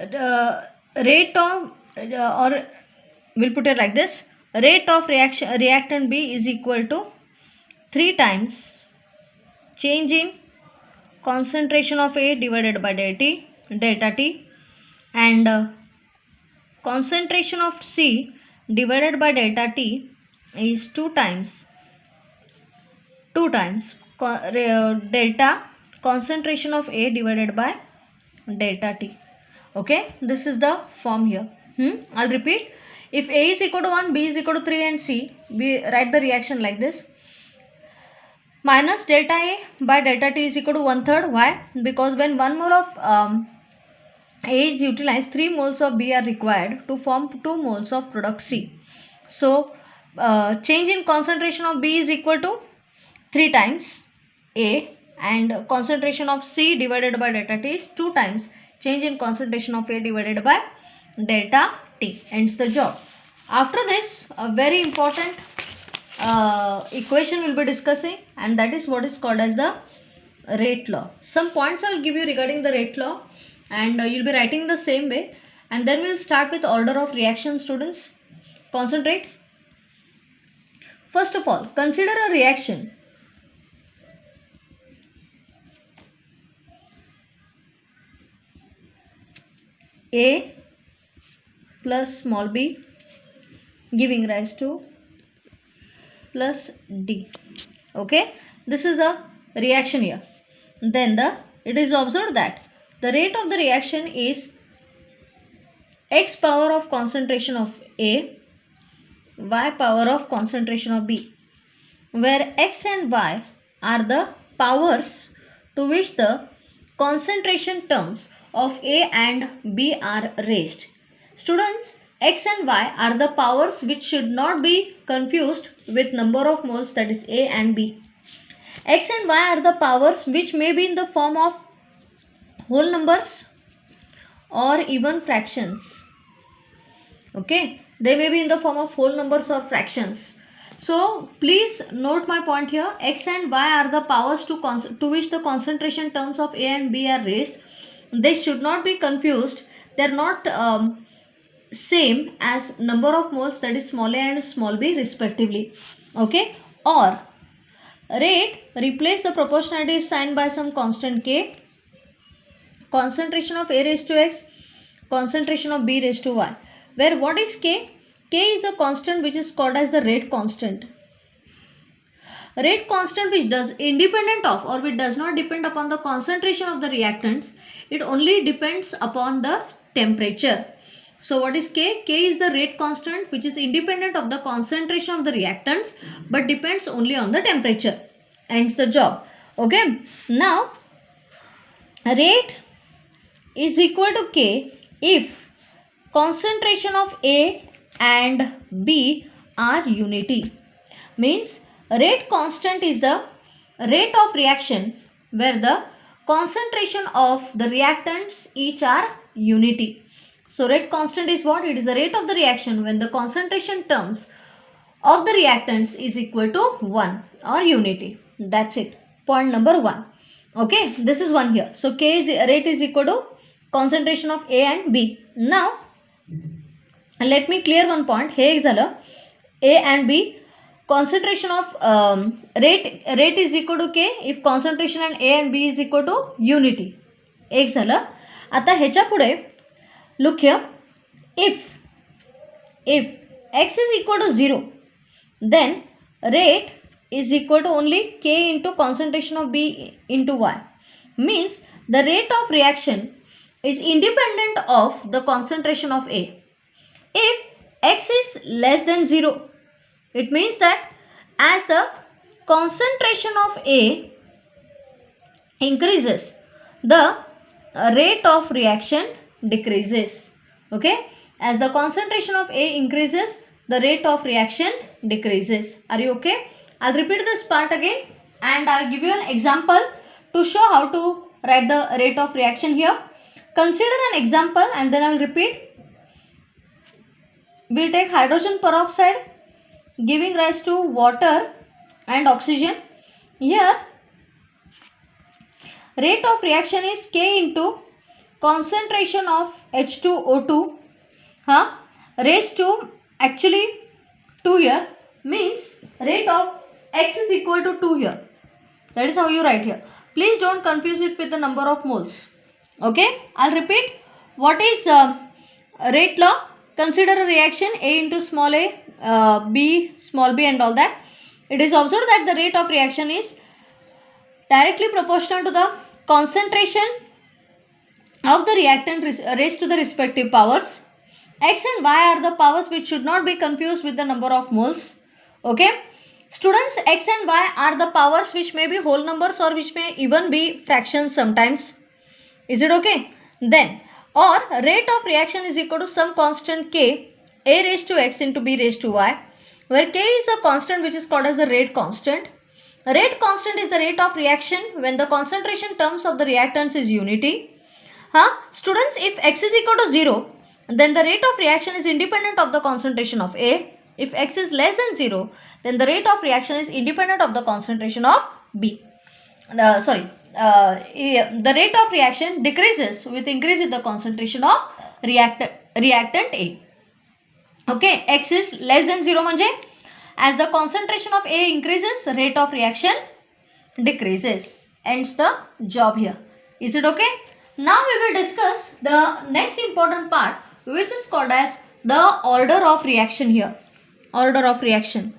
rate of or we'll put it like this, rate of reactant B is equal to 3 times change in concentration of A divided by delta T, and concentration of C divided by delta T is 2 times delta concentration of A divided by delta T. Okay, this is the form here. I'll repeat. If A is equal to 1, B is equal to 3 and C, we write the reaction like this. Minus delta A by delta T is equal to 1/3. Why? Because when 1 mole of A is utilized, 3 moles of B are required to form 2 moles of product C. So, change in concentration of B is equal to 3 times A, and concentration of C divided by delta T is 2 times change in concentration of A divided by delta T. Ends the job. After this, a very important equation we'll be discussing, and that is what is called as the rate law. Some points I'll give you regarding the rate law, and you'll be writing the same way, and then we'll start with order of reaction. Students, concentrate. First of all, consider a reaction A plus small b giving rise to plus D. Okay, this is a reaction here. Then it is observed that the rate of the reaction is x power of concentration of A, y power of concentration of B, where x and y are the powers to which the concentration terms of A and B are raised. Students, x and y are the powers which should not be confused with number of moles, that is A and B. X and y are the powers which may be in the form of whole numbers or even fractions. Okay, they may be in the form of whole numbers or fractions. So please note my point here. X and y are the powers to which the concentration terms of A and B are raised. They should not be confused. They are not same as number of moles, that is small a and small b respectively. Okay, or rate, replace the proportionality sign by some constant k. Concentration of A raised to x, concentration of B raised to y. Where what is k? K is a constant which is called as the rate constant. Rate constant which does independent of or which does not depend upon the concentration of the reactants. It only depends upon the temperature. So what is K? K is the rate constant which is independent of the concentration of the reactants but depends only on the temperature. Ends the job. Okay. Now, rate is equal to K if concentration of A and B are unity. Means rate constant is the rate of reaction where the concentration of the reactants each are unity. So rate constant is what? It is the rate of the reaction when the concentration terms of the reactants is equal to 1 or unity. That's it. Point number 1. Okay, this is 1 here. So K is rate is equal to concentration of A and B. Now let me clear one point. Hey exala A and B concentration of rate is equal to K if concentration and A and B is equal to unity. एक झालं. आता ह्याच्या पुढे look here, if x is equal to 0, then rate is equal to only K into concentration of B into Y. Means the rate of reaction is independent of the concentration of A. If x is less than 0, it means that as the concentration of A increases, the rate of reaction decreases. Okay, as the concentration of A increases, the rate of reaction decreases. Are you okay? I'll repeat this part again and I'll give you an example to show how to write the rate of reaction here. Consider an example and then I'll repeat. We'll take hydrogen peroxide giving rise to water and oxygen. Here rate of reaction is K into concentration of H2O2 raised to actually 2 here, means rate of X is equal to 2 here. That is how you write here. Please don't confuse it with the number of moles. Okay, I'll repeat. What is rate law? Consider a reaction A into small a, B, small b and all that. It is observed that the rate of reaction is directly proportional to the concentration of the reactant raised to the respective powers. X and Y are the powers which should not be confused with the number of moles. Okay. Students, X and Y are the powers which may be whole numbers or which may even be fractions sometimes. Is it okay? Then, or rate of reaction is equal to some constant K, A raised to X into B raised to Y, where K is a constant which is called as the rate constant. Rate constant is the rate of reaction when the concentration terms of the reactants is unity. Students, if X is equal to 0, then the rate of reaction is independent of the concentration of A. If X is less than 0, then the rate of reaction is independent of the concentration of B. The rate of reaction decreases with increase in the concentration of reactant A. Okay, X is less than 0 म्हणजे as the concentration of A increases, rate of reaction decreases. Ends the job here. Is it okay? Now we will discuss the next important part, which is called as the order of reaction here. Order of reaction.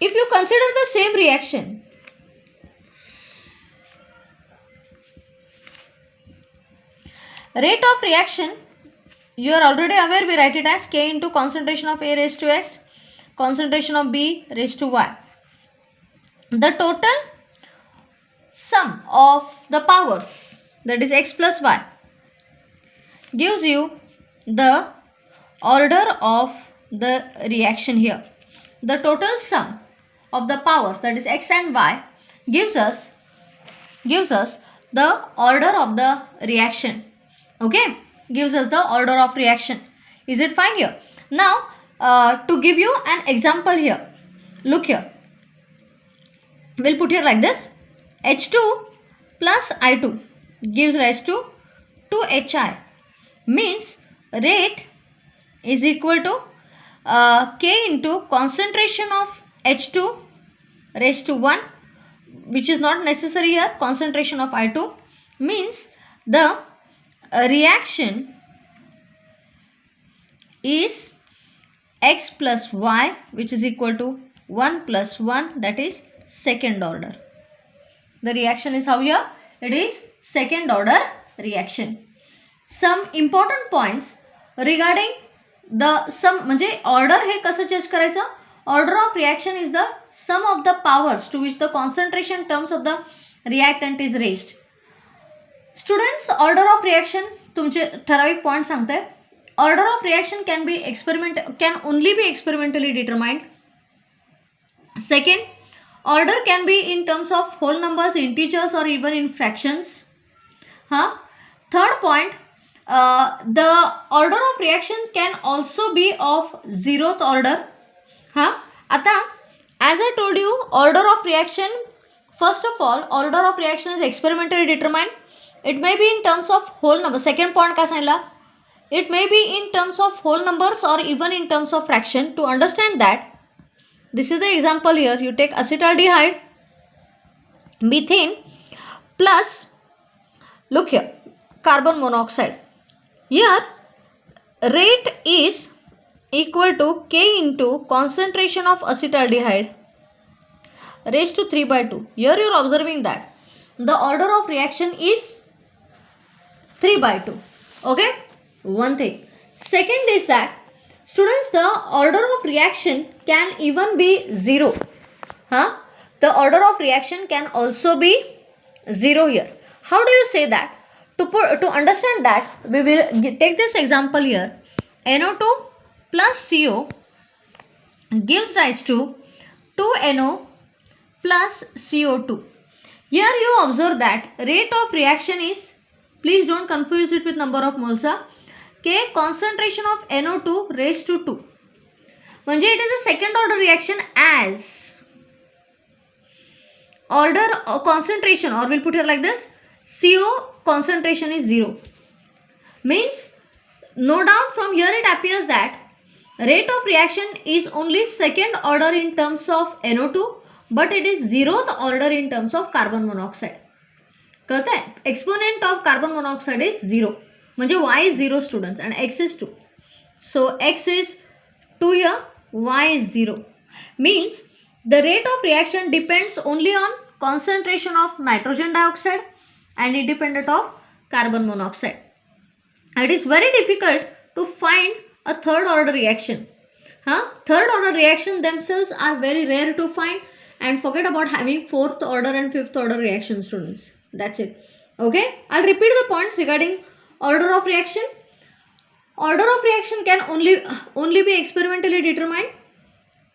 If you consider the same reaction, rate of reaction, you are already aware, we write it as K into concentration of A raised to X, concentration of B raised to Y. The total sum of the powers, that is X plus Y, gives you the order of the reaction here. The total sum of the powers, that is X and Y, gives us the order of the reaction. Okay, gives us the order of reaction. Is it fine here? Now, to give you an example here, look here. We'll put here like this. H2 plus I2 gives rise to 2HI, means rate is equal to K into concentration of H2 raised to 1, which is not necessary here, concentration of I2, means the reaction is X plus Y, which is equal to 1 plus 1, that is second order. The reaction is how here? It is second order reaction. Some important points regarding the sum, म्हणजे order हे कसं जज करायचं? Order of reaction is the sum of the powers to which the concentration terms of the reactant is raised. Students, order of reaction तुमचे ठराविक point सांगते. Order of reaction can only be experimentally determined. Second, order can be in terms of whole numbers, integers, or even in fractions. Third point, the order of reaction can also be of zeroth order. आता, as I told you, order of reaction, first of all, order of reaction is experimentally determined. It may be in terms of whole number. Second point का सांगितला? It may be in terms of whole numbers or even in terms of fraction. To understand that, this is the example here. You take acetaldehyde, methane plus, look here, carbon monoxide. Here, rate is equal to K into concentration of acetaldehyde raised to 3 by 2. Here you are observing that the order of reaction is 3 by 2. Okay, one thing. Second is that, students, the order of reaction can even be 0. The order of reaction can also be 0 here. How do you say that? To understand that, we will take this example here. NO2 plus CO gives rise to 2NO plus CO2. Here you observe that rate of reaction is, please don't confuse it with number of moles, K concentration of NO2 raised to 2. म्हणजे it is a second order reaction as order or concentration, or we'll put here like this, CO concentration is 0. Means no doubt from here it appears that rate of reaction is only second order in terms of NO2, but it is 0th order in terms of carbon monoxide. कळत आहे? Exponent of carbon monoxide is 0, म्हणजे y is 0 students and x is 2. So x is 2 here, y is 0. Means the rate of reaction depends only on concentration of nitrogen dioxide and independent of carbon monoxide. It is very difficult to find a third order reaction. Third order reaction themselves are very rare to find, and forget about having fourth order and fifth order reaction, students. That's it. Okay, I'll repeat the points regarding order of reaction. Order of reaction can only be experimentally determined.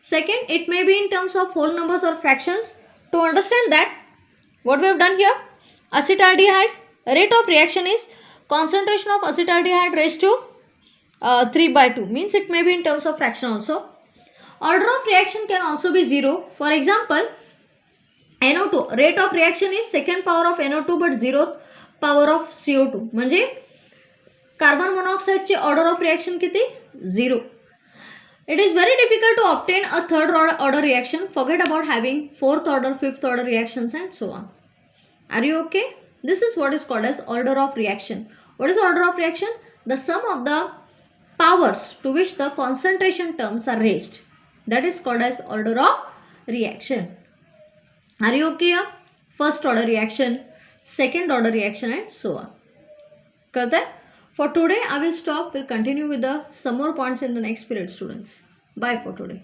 Second, it may be in terms of whole numbers or fractions. To understand that, what we have done here, acetaldehyde, rate of reaction is concentration of acetaldehyde raised to 3/2, means it may be in terms of fraction also. Order of reaction can also be 0. For example, NO2, rate of reaction is second power of NO2 but 0th power of CO2. म्हणजे carbon मोनॉक्साइडची order of reaction किती? 0. It is very difficult to obtain a third order reaction. Forget about having fourth order, fifth order reactions and so on. Are you okay? This is what is called as order of reaction. What is order of reaction? The sum of the powers to which the concentration terms are raised. That is called as order of reaction. Are you okay here? First order reaction, second order reaction and so on. Got that? For today I will stop. We'll continue with some more points in the next period, students. Bye for today.